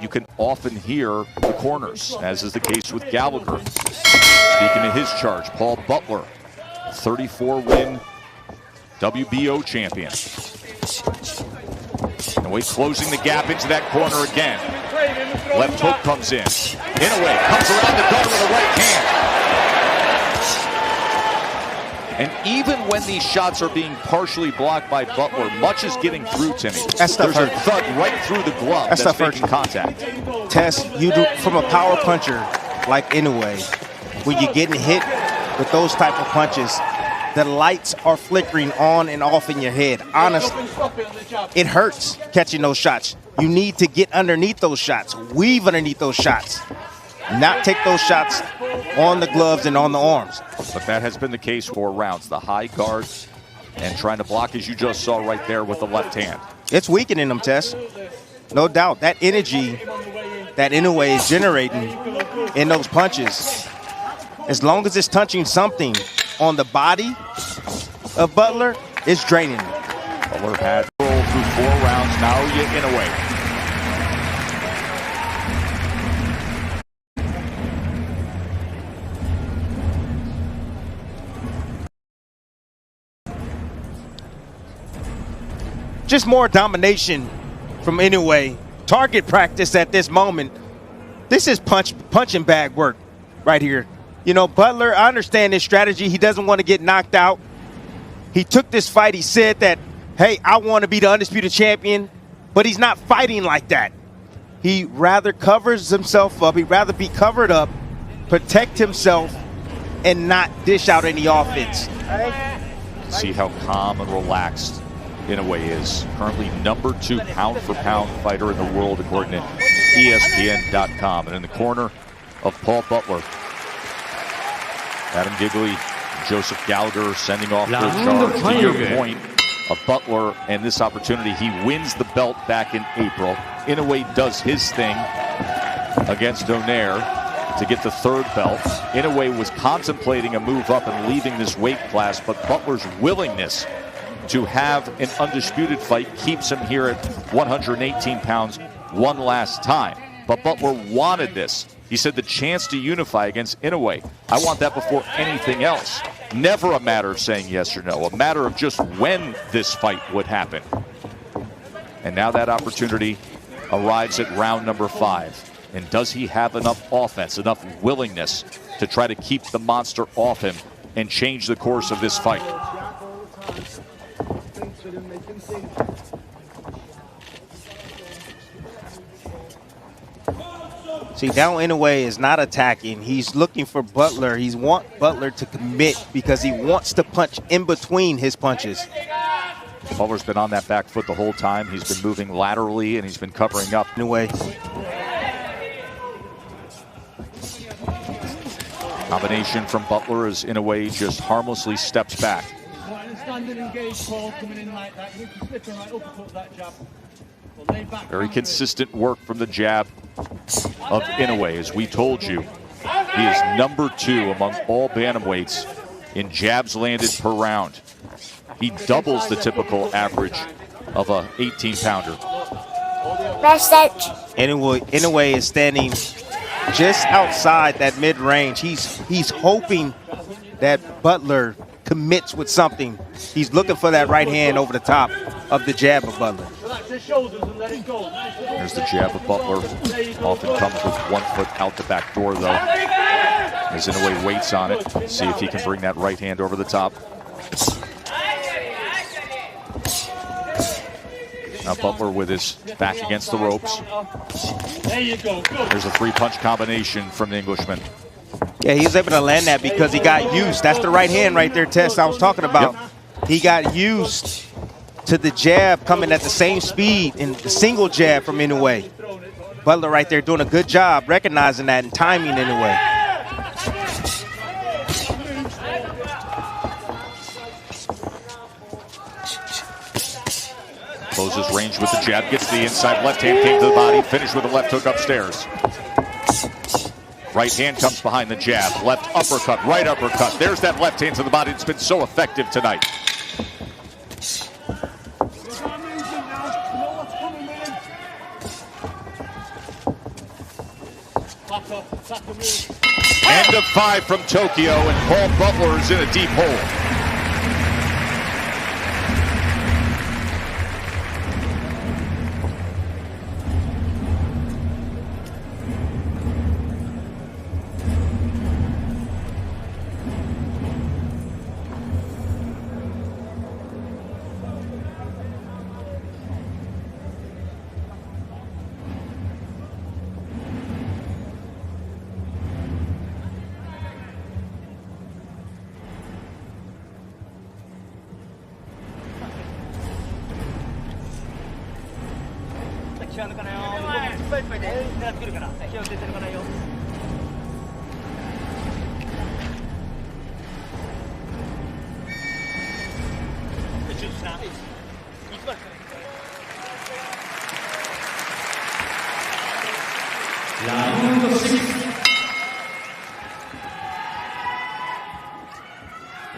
you can often hear the corners, as is the case with Gallagher. Speaking of his charge, Paul Butler, 34-win WBO champion. Inoue closing the gap into that corner again. Left hook comes in. Inoue comes around the guard with a right hand. And even when these shots are being partially blocked by Butler, much is getting through, Timmy. There's a thud right through the glove that's making contact. Tess, you do from a power puncher like Inoue, when you're getting hit with those type of punches, the lights are flickering on and off in your head. Honestly, it hurts catching those shots. You need to get underneath those shots, weave underneath those shots, not take those shots on the gloves and on the arms. But that has been the case for rounds. The high guard and trying to block, as you just saw right there with the left hand. It's weakening them, Tess. No doubt. That energy that Inoue is generating in those punches, as long as it's touching something on the body of Butler, it's draining him. Butler had control through 4 rounds. Naoya Inoue. Just more domination from Inoue. Target practice at this moment. This is punching bag work right here. You know, Butler, I understand his strategy. He doesn't want to get knocked out. He took this fight. He said that, hey, I want to be the undisputed champion, but he's not fighting like that. He rather covers himself up. He'd rather be covered up, protect himself, and not dish out any offense. See how calm and relaxed Inoue is. Currently #2 pound-for-pound fighter in the world, according to ESPN.com. And in the corner of Paul Butler, Adam Gigley, Joseph Gallagher sending off their charge. To your point of Butler and this opportunity, he wins the belt back in April. Inoue does his thing against Donaire to get the 3rd belt. Inoue was contemplating a move up and leaving this weight class, but Butler's willingness to have an undisputed fight keeps him here at 118 pounds one last time. But Butler wanted this. He said the chance to unify against Inoue, I want that before anything else. Never a matter of saying yes or no, a matter of just when this fight would happen. And now that opportunity arrives at round number 5. And does he have enough offense, enough willingness to try to keep the monster off him and change the course of this fight? See, now Inoue is not attacking. He's looking for Butler. He wants Butler to commit because he wants to punch in between his punches. Butler's been on that back foot the whole time. He's been moving laterally and he's been covering up. Inoue. Combination from Butler as Inoue just harmlessly steps back. Very consistent work from the jab of Inoue. As we told you, he is #2 among all bantamweights in jabs landed per round. He doubles the typical average of a 18-pounder. Inoue is standing just outside that mid-range. He's hoping that Butler commits with something. He's looking for that right hand over the top of the jab of Butler. There's the jab of Butler. Often comes with 1 foot out the back door, though. As Inoue waits on it. See if he can bring that right hand over the top. Now Butler with his back against the ropes. There's a 3-punch combination from the Englishman. Yeah, he was able to land that because he got used. That's the right hand right there, Tess, I was talking about. Yep. He got used to the jab coming at the same speed in the single jab from Inoue. Butler right there doing a good job recognizing that and timing Inoue. Closes range with the jab, gets the inside left hand, came to the body, finished with a left hook upstairs. Right hand comes behind the jab, left uppercut, right uppercut. There's that left hand to the body. It's been so effective tonight. End of 5 from Tokyo, and Paul Butler is in a deep hole.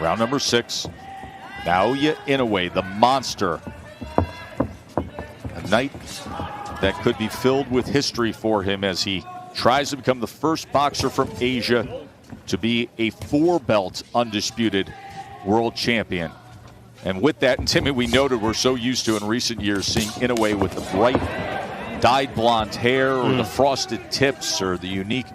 Round number 6. Naoya Inoue, the monster. A night that could be filled with history for him as he tries to become the first boxer from Asia to be a 4-belt undisputed world champion. And with that, and Timmy, we noted we're so used to in recent years seeing Inoue with the bright dyed blonde hair or the frosted tips or the unique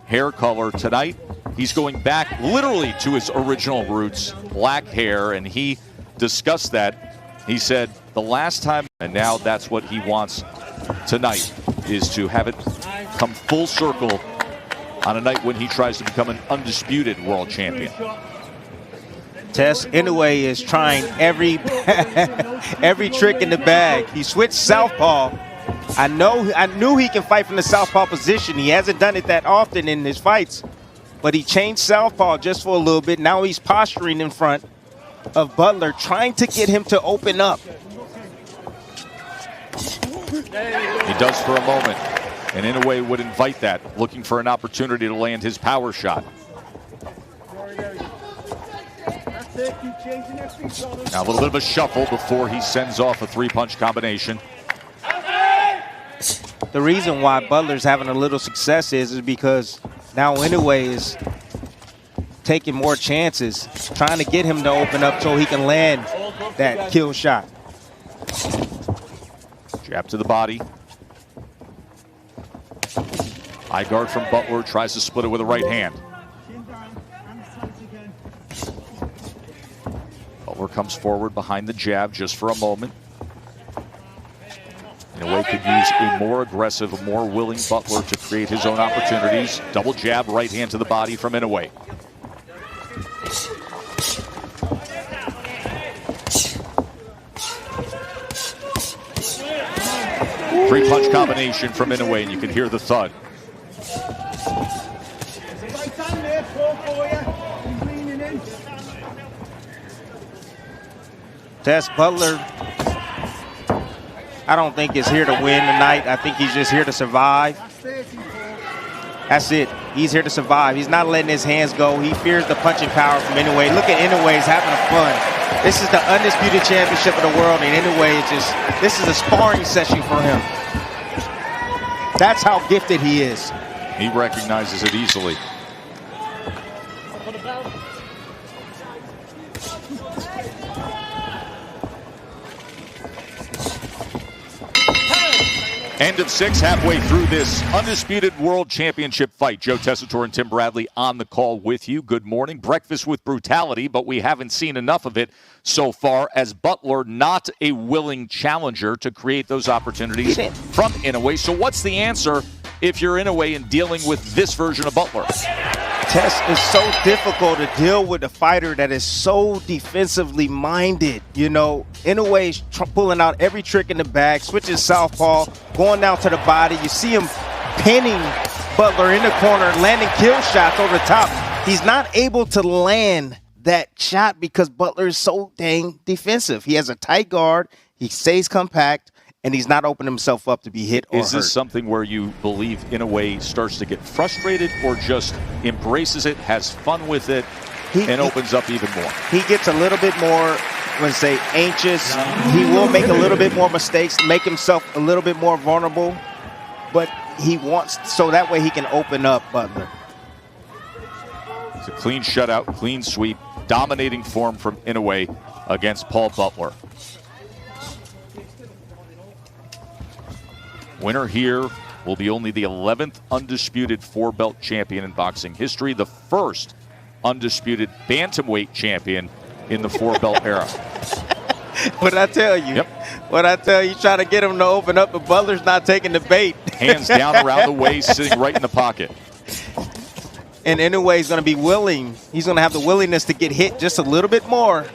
hair color. Tonight, he's going back literally to his original roots, black hair, and he discussed that. He said the last time, and now that's what he wants tonight, is to have it come full circle on a night when he tries to become an undisputed world champion. Tess, Inoue is trying every trick in the bag. He switched southpaw. I knew he can fight from the southpaw position. He hasn't done it that often in his fights, but he changed southpaw just for a little bit. Now he's posturing in front of Butler, trying to get him to open up. He does for a moment, and Inoue would invite that, looking for an opportunity to land his power shot. Now a little bit of a shuffle before he sends off a 3-punch combination. The reason why Butler's having a little success is because now Inoue is taking more chances, trying to get him to open up so he can land that kill shot. Jab to the body. High guard from Butler, tries to split it with a right hand. Butler comes forward behind the jab just for a moment. Inoue could use a more aggressive, a more willing Butler to create his own opportunities. Double jab, right hand to the body from Inoue. Three-punch combination from Inoue, and you can hear the thud. Tess, Butler, I don't think is here to win tonight. I think he's just here to survive. That's it. He's here to survive. He's not letting his hands go. He fears the punching power from Inoue. Look at Inoue. He's having fun. This is the undisputed championship of the world, and Inoue is just, this is a sparring session for him. That's how gifted he is. He recognizes it easily. End of 6, halfway through this undisputed world championship fight. Joe Tessitore and Tim Bradley on the call with you. Good morning. Breakfast with brutality, but we haven't seen enough of it so far, as Butler not a willing challenger to create those opportunities from Inoue. So what's the answer if you're Inoue and dealing with this version of Butler? Tess, is so difficult to deal with a fighter that is so defensively minded. You know, Inoue is pulling out every trick in the bag, switches southpaw, going down to the body. You see him pinning Butler in the corner, landing kill shots over the top. He's not able to land that shot because Butler is so dang defensive. He has a tight guard, he stays compact, and he's not opening himself up to be hit or Is this hurt. something where you believe Inoue starts to get frustrated or just embraces it, has fun with it, and opens up even more? He gets a little bit more, let's say, anxious. He will make a little bit more mistakes, make himself a little bit more vulnerable. But he wants, so that way he can open up Butler. It's a clean shutout, clean sweep, dominating form from Inoue against Paul Butler. Winner here will be only the 11th undisputed four-belt champion in boxing history, the first undisputed bantamweight champion in the four-belt era. What I tell you? Yep. What I tell you, trying to get him to open up, but Butler's not taking the bait. Hands down around the waist, sitting right in the pocket. And Inoue is going to be willing. He's going to have the willingness to get hit just a little bit more.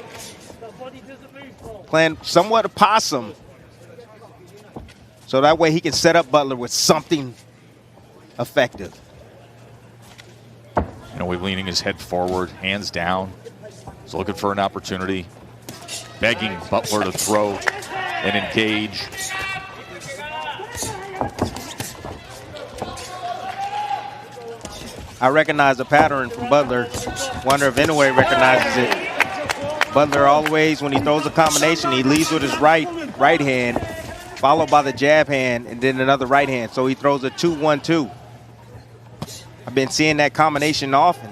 Playing somewhat a possum. So that way he can set up Butler with something effective. Inoue leaning his head forward, hands down. He's looking for an opportunity. Begging Butler to throw and engage. I recognize the pattern from Butler. Wonder if Inoue recognizes it. Butler always, when he throws a combination, he leads with his right hand, followed by the jab hand, and then another right hand. So he throws a 2-1-2. I've been seeing that combination often.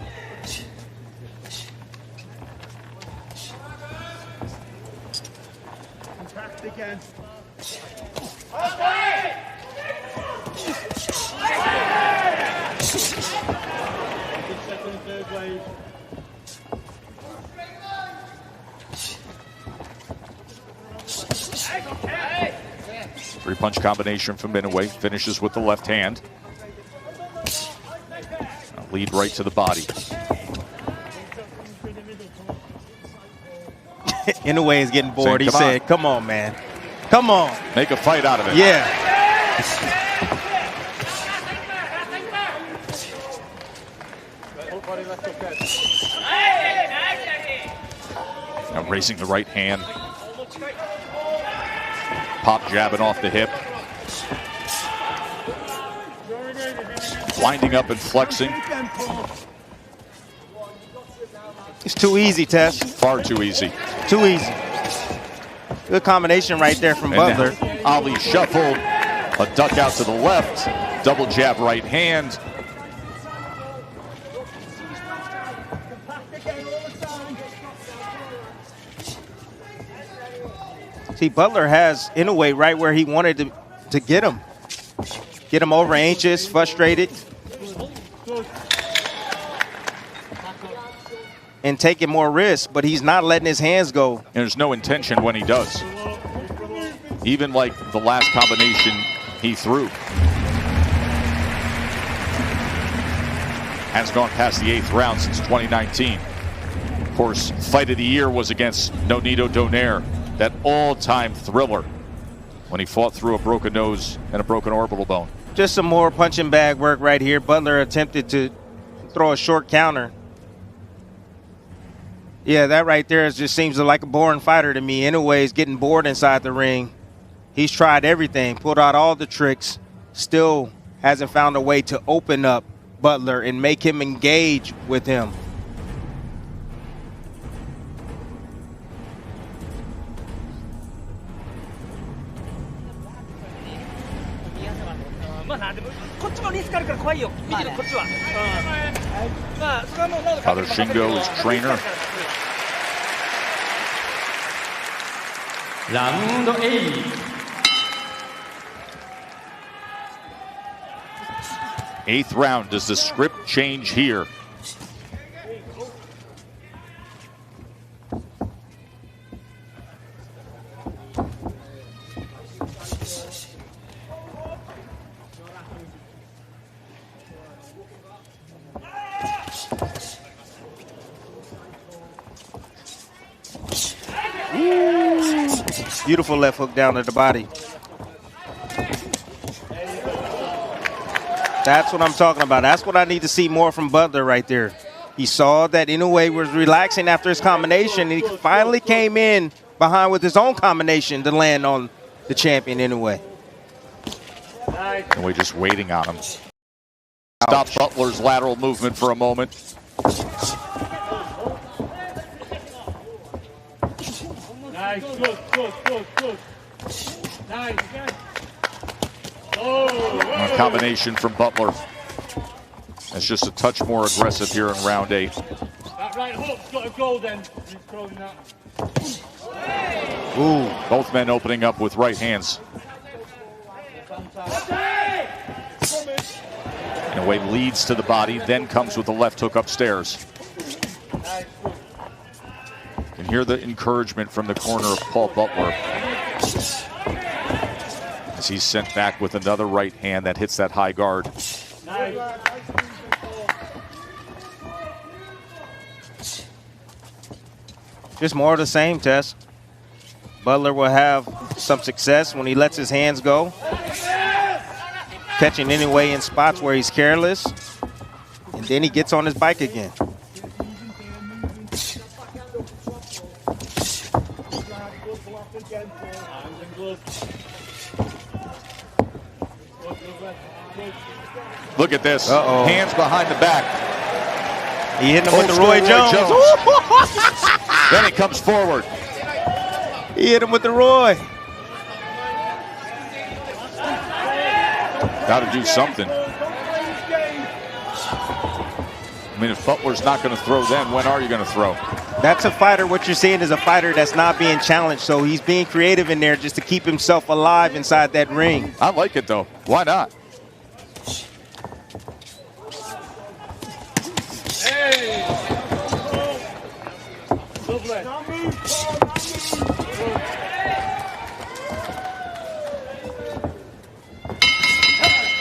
Again. 3-punch combination from Inoue, finishes with the left hand. Lead right to the body. Inoue is getting bored. He said, come on, man. Come on. Make a fight out of it. Yeah. Now raising the right hand. Pop jabbing off the hip. Winding up and flexing. It's too easy, Tess. Far too easy. Too easy. Good combination right there from Butler. Ali shuffle. A duck out to the left. Double jab right hand. See, Butler has Inoue right where he wanted to get him. Get him over anxious, frustrated. And taking more risks, but he's not letting his hands go. And there's no intention when he does. Even like the last combination he threw. Hasn't gone past the 8th round since 2019. Of course, fight of the year was against Nonito Donaire, that all-time thriller when he fought through a broken nose and a broken orbital bone. Just some more punching bag work right here. Butler attempted to throw a short counter. Yeah, that right there just seems like a boring fighter to me. Inoue is getting bored inside the ring. He's tried everything, pulled out all the tricks, still hasn't found a way to open up Butler and make him engage with him. Father Shingo is trainer. Round 8. 8th round. Does the script change here? Beautiful left hook down to the body. That's what I'm talking about. That's what I need to see more from Butler right there. He saw that Inoue was relaxing after his combination, and he finally came in behind with his own combination to land on the champion Inoue. Inoue just waiting on him. Stop Butler's lateral movement for a moment. Nice, good. Nice. A combination from Butler. It's just a touch more aggressive here in round 8. That right hook's got to go then. He's throwing that. Ooh, both men opening up with right hands. Inoue leads to the body, then comes with the left hook upstairs. You can hear the encouragement from the corner of Paul Butler as he's sent back with another right hand that hits that high guard. Just more of the same, Tess. Butler will have some success when he lets his hands go. Catching Inoue in spots where he's careless. And then he gets on his bike again. Look at this. Uh-oh. Hands behind the back. He hit him with the Roy Jones. Then he comes forward. He hit him with the Roy. Got to do something. I mean, if Butler's not going to throw then, when are you going to throw? That's a fighter. What you're seeing is a fighter that's not being challenged. So he's being creative in there just to keep himself alive inside that ring. I like it, though. Why not?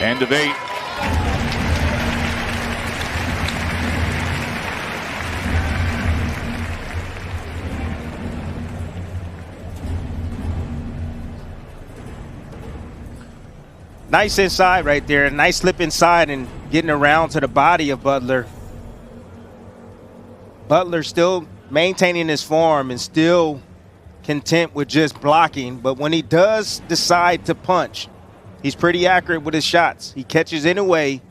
End of 8. Nice inside right there. Nice slip inside and getting around to the body of Butler. Butler still maintaining his form and still content with just blocking. But when he does decide to punch, he's pretty accurate with his shots. He catches Inoue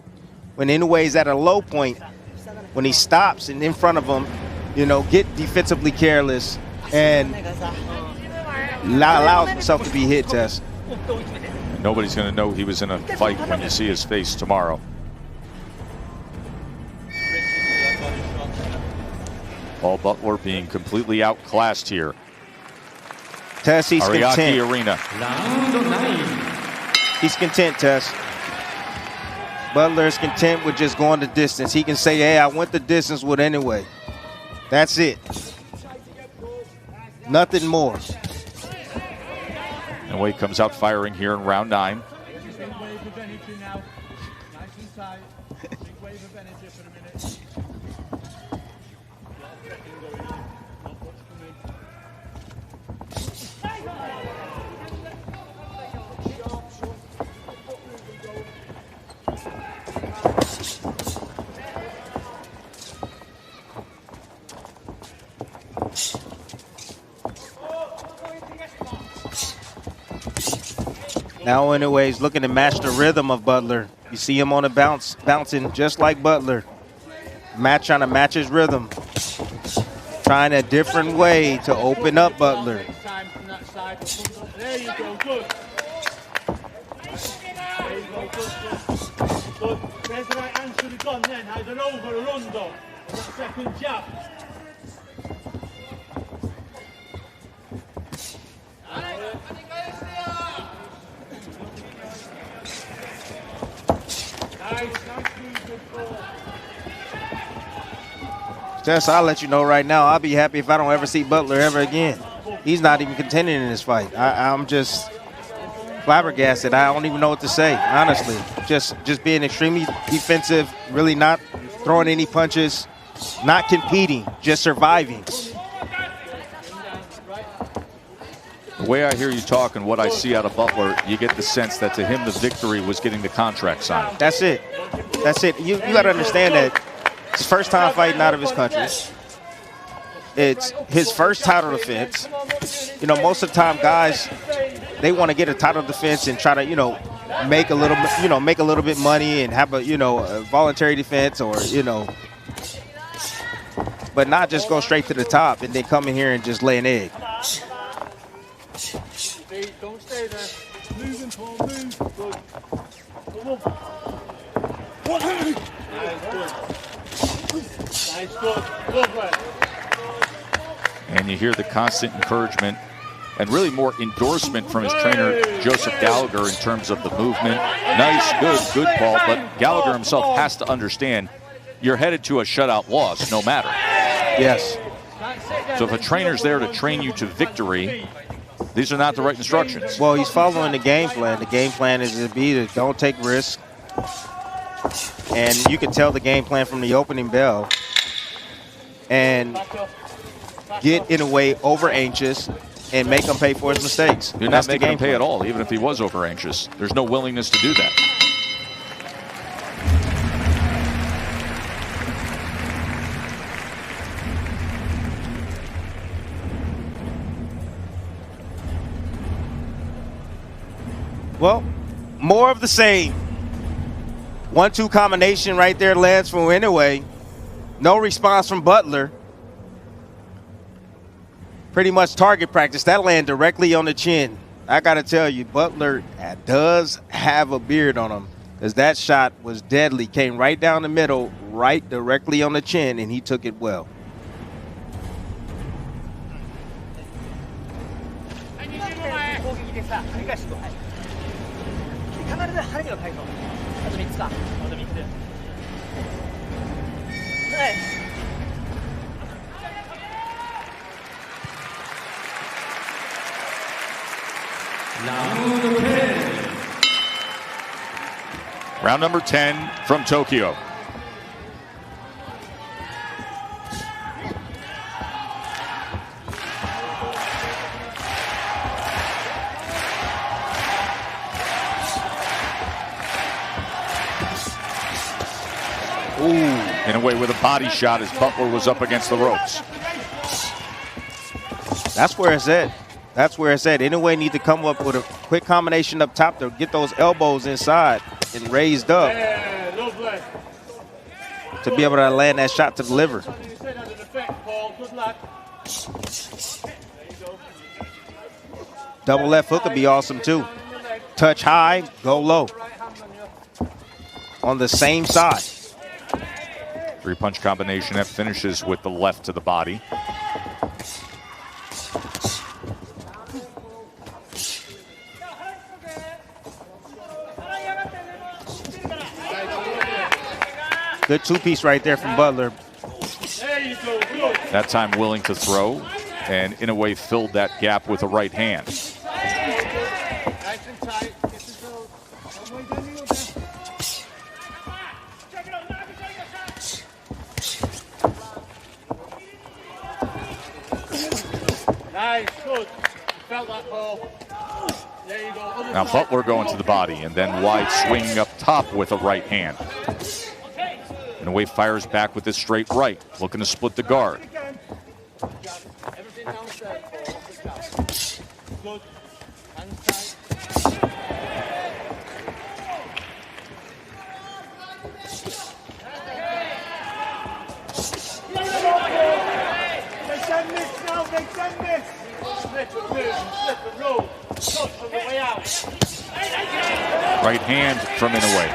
when Inoue is at a low point. When he stops and in front of him, you know, get defensively careless and allows himself to be hit, Tess. Nobody's going to know he was in a fight when you see his face tomorrow. Paul Butler being completely outclassed here. Tess, he's Ariake content. Arena. He's content, Tess. Butler is content with just going the distance. He can say, hey, I went the distance with Inoue. That's it. Nothing more. Inoue comes out firing here in round 9. Now Inoue is looking to match the rhythm of Butler. You see him on the bounce, bouncing just like Butler. Trying to match his rhythm. Trying a different way to open up Butler. There you go, good. There you go, good. There's the right hand should have gone then. Either over or under. That second jab. Tess, I'll let you know right now, I'll be happy if I don't ever see Butler ever again. He's not even contending in this fight. I'm just flabbergasted. I don't even know what to say, honestly. Just being extremely defensive, really not throwing any punches, not competing, just surviving. The way I hear you talk and what I see out of Butler, you get the sense that to him the victory was getting the contract signed. That's it. That's it. You got to understand that it's first time fighting out of his country. It's his first title defense. You know, most of the time guys, they want to get a title defense and try to, you know, make a little bit money and have a, you know, a voluntary defense or, you know, but not just go straight to the top and then come in here and just lay an egg. Don't stay there. Moving, Paul, move. Good. Nice, good. Lovely. And you hear the constant encouragement and really more endorsement from his trainer, Joseph Gallagher, in terms of the movement. Nice, good ball. But Gallagher himself has to understand you're headed to a shutout loss no matter. Yes. So if a trainer's there to train you to victory, these are not the right instructions. Well, he's following the game plan. The game plan is to be to don't take risks. And you can tell the game plan from the opening bell. And get Inoue over anxious and make him pay for his mistakes. You're not making him pay at all, even if he was over anxious. There's no willingness to do that. Well, more of the same. 1-2 combination right there lands from Inoue. No response from Butler. Pretty much target practice. That landed directly on the chin. I got to tell you, Butler does have a beard on him, because that shot was deadly. Came right down the middle, right directly on the chin, and he took it well. Round number 10 from Tokyo. Inoue with a body shot as Butler was up against the ropes. That's where it's at. That's where it's at. Inoue need to come up with a quick combination up top to get those elbows inside and raised up to be able to land that shot to the liver. Double left hook would be awesome too. Touch high, go low. On the same side. Three-punch combination that finishes with the left to the body. Good two-piece right there from Butler. That time willing to throw, and Inoue filled that gap with a right hand. Nice, good. Felt that ball. There you go. Now Butler going to the body, and then wide swinging up top with a right hand. Inoue fires back with this straight right, looking to split the guard. Right hand from Inoue.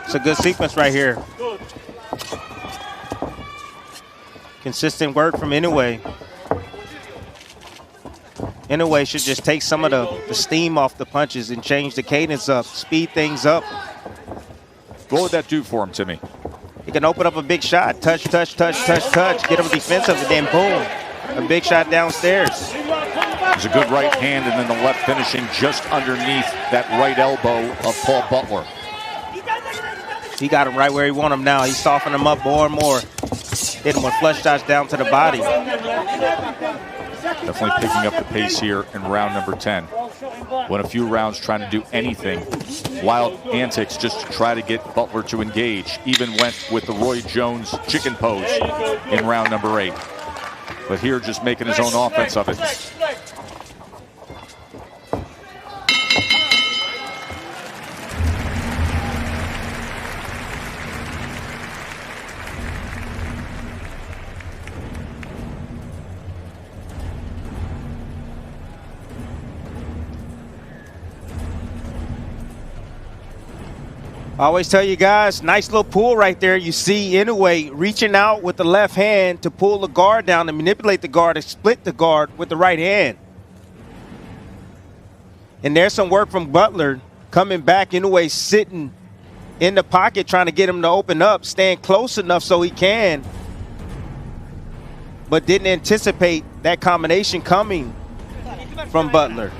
It's a good sequence right here. Consistent work from Inoue. Inoue should just take some of the steam off the punches and change the cadence up, speed things up. What would that do for him, Timmy? He can open up a big shot. Touch, touch, touch, touch, touch. Get him defensive, and then boom. A big shot downstairs. There's a good right hand, and then the left finishing just underneath that right elbow of Paul Butler. He got him right where he want him now. He's softening him up more and more. Hit him with flush shots down to the body. Definitely picking up the pace here in round number 10. Went a few rounds trying to do anything. Wild antics just to try to get Butler to engage. Even went with the Roy Jones chicken pose in round number 8. But here just making his own offense of it. I always tell you guys, nice little pull right there. You see Inoue reaching out with the left hand to pull the guard down and manipulate the guard and split the guard with the right hand. And there's some work from Butler coming back. Inoue sitting in the pocket trying to get him to open up, staying close enough so he can, but didn't anticipate that combination coming from Butler.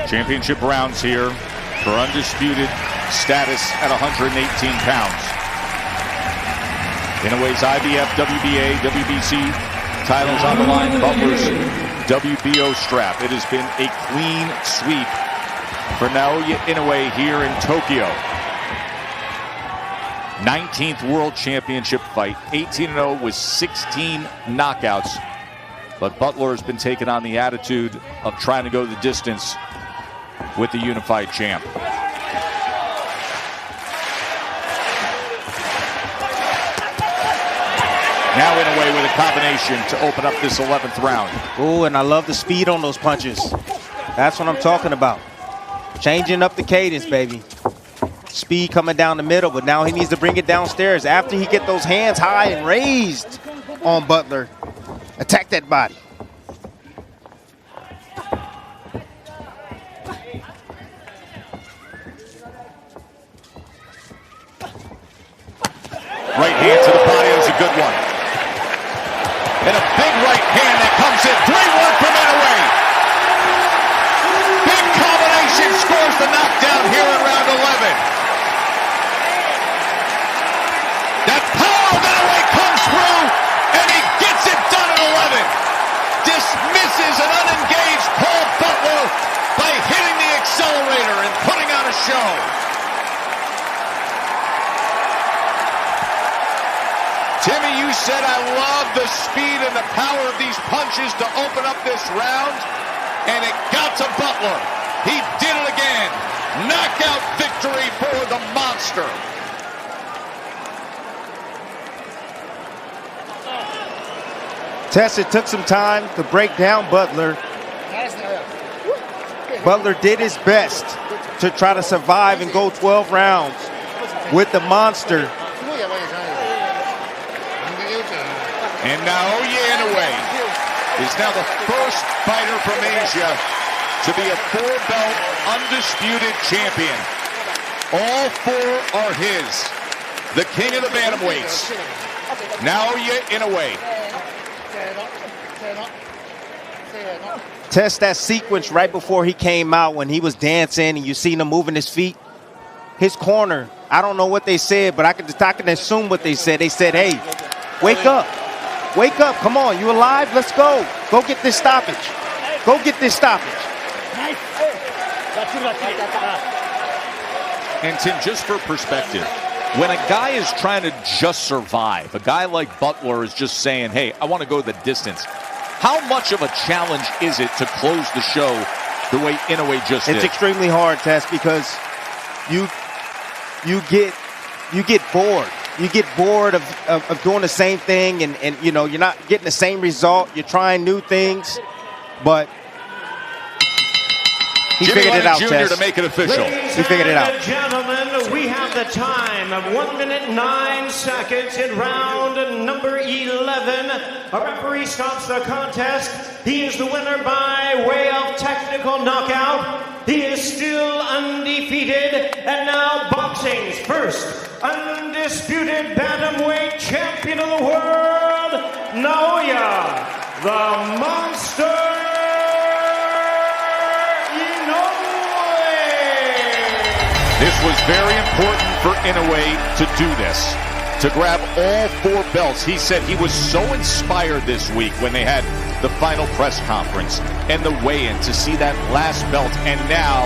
Championship rounds here for undisputed status at 118 pounds. Inoue's IBF, WBA, WBC titles on the line. Butler's WBO strap. It has been a clean sweep for Naoya Inoue here in Tokyo. 19th World Championship fight. 18-0 with 16 knockouts. But Butler has been taking on the attitude of trying to go the distance with the unified champ. Now Inoue with a combination to open up this 11th round. Oh, and I love the speed on those punches. That's what I'm talking about. Changing up the cadence, baby. Speed coming down the middle, but now he needs to bring it downstairs. After he get those hands high and raised on Butler, attack that body. Right hand to the body, that was a good one. And a big right hand that comes in. Great work from Inoue. Big combination scores the knockdown here in round 11. That power of Inoue comes through, and he gets it done at 11. Dismisses an unengaged Paul Butler by hitting the accelerator and putting on a show. Timmy, you said I love the speed and the power of these punches to open up this round, and it got to Butler. He did it again. Knockout victory for the monster. Tess, it took some time to break down Butler. Butler did his best to try to survive and go 12 rounds with the monster. And Naoya Inoue is now the first fighter from Asia to be a four-belt undisputed champion. All four are his. The king of the bantamweights, Naoya Inoue. Test that sequence right before he came out when he was dancing and you seen him moving his feet. His corner, I don't know what they said, but I can assume what they said. They said, hey, wake up. Wake up. Come on. You alive? Let's go. Go get this stoppage. Go get this stoppage. And Tim, just for perspective, when a guy is trying to just survive, a guy like Butler is just saying, hey, I want to go the distance. How much of a challenge is it to close the show the way Inoue just did? It's extremely hard, Tess, because you get bored. You get bored of doing the same thing, and you know, you're not getting the same result. You're trying new things, but he figured it out, Tess. To make it official. He figured it out. Gentlemen, we have the time of 1 minute 9 seconds in round number 11. A referee stops the contest. He is the winner by way of technical knockout. He is still undefeated. And now boxing's first undisputed bantamweight champion of the world, Naoya, the Monster. This was very important for Inoue to do this, to grab all four belts. He said he was so inspired this week when they had the final press conference and the weigh-in to see that last belt, and now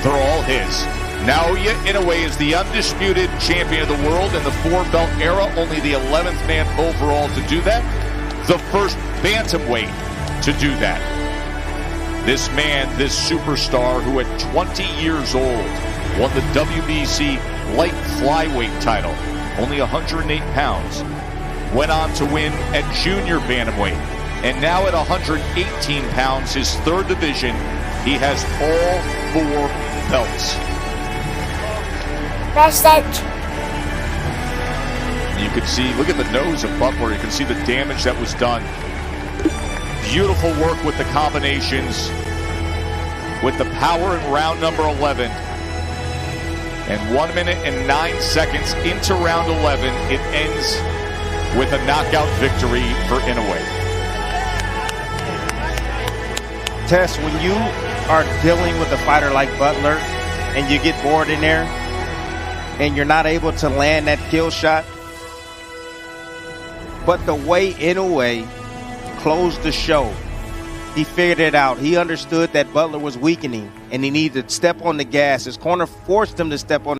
they're all his. Naoya Inoue is the undisputed champion of the world in the four-belt era, only the 11th man overall to do that, the first bantamweight to do that. This man, this superstar who at 20 years old won the WBC light flyweight title, only 108 pounds. Went on to win at junior bantamweight. And now at 118 pounds, his third division, he has all four belts. Message. You can see, look at the nose of Butler. You can see the damage that was done. Beautiful work with the combinations, with the power in round number 11. And 1 minute and 9 seconds into round 11, it ends with a knockout victory for Inoue. Tess, when you are dealing with a fighter like Butler and you get bored in there and you're not able to land that kill shot, but the way Inoue closed the show, he figured it out. He understood that Butler was weakening and he needed to step on the gas. His corner forced him to step on